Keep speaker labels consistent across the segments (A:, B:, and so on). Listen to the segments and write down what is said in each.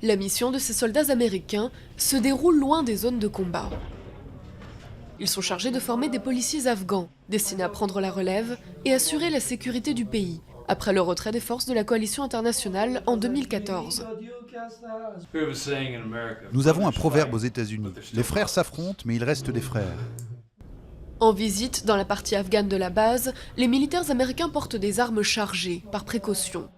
A: La mission de ces soldats américains se déroule loin des zones de combat. Ils sont chargés de former des policiers afghans, destinés à prendre la relève et assurer la sécurité du pays, après le retrait des forces de la coalition internationale en 2014.
B: Nous avons un proverbe aux États-Unis. Les frères s'affrontent, mais ils restent des frères.
A: En visite, dans la partie afghane de la base, les militaires américains portent des armes chargées, par précaution.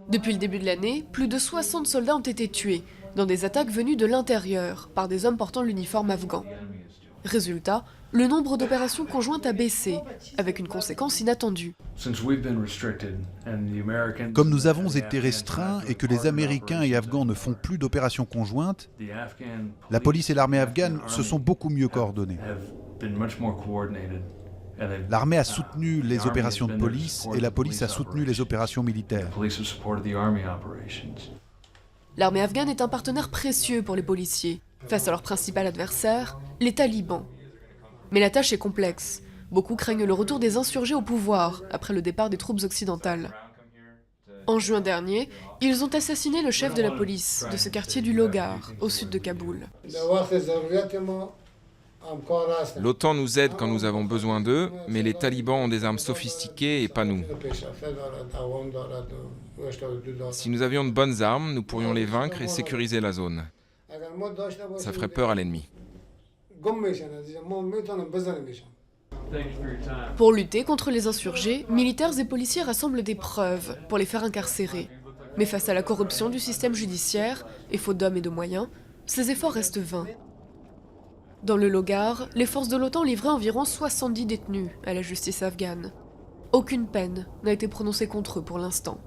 A: Depuis le début de l'année, plus de 60 soldats ont été tués, dans des attaques venues de l'intérieur, par des hommes portant l'uniforme afghan. Résultat, le nombre d'opérations conjointes a baissé, avec une conséquence inattendue.
B: Comme nous avons été restreints et que les Américains et Afghans ne font plus d'opérations conjointes, la police et l'armée afghane se sont beaucoup mieux coordonnées. L'armée a soutenu les opérations de police et la police a soutenu les opérations militaires.
A: L'armée afghane est un partenaire précieux pour les policiers, face à leur principal adversaire, les talibans. Mais la tâche est complexe. Beaucoup craignent le retour des insurgés au pouvoir après le départ des troupes occidentales. En juin dernier, ils ont assassiné le chef de la police de ce quartier du Logar, au sud de Kaboul.
C: L'OTAN nous aide quand nous avons besoin d'eux, mais les talibans ont des armes sophistiquées et pas nous. Si nous avions de bonnes armes, nous pourrions les vaincre et sécuriser la zone. Ça ferait peur à l'ennemi.
A: Pour lutter contre les insurgés, militaires et policiers rassemblent des preuves pour les faire incarcérer. Mais face à la corruption du système judiciaire, et faute d'hommes et de moyens, ces efforts restent vains. Dans le Logar, les forces de l'OTAN livraient environ 70 détenus à la justice afghane. Aucune peine n'a été prononcée contre eux pour l'instant.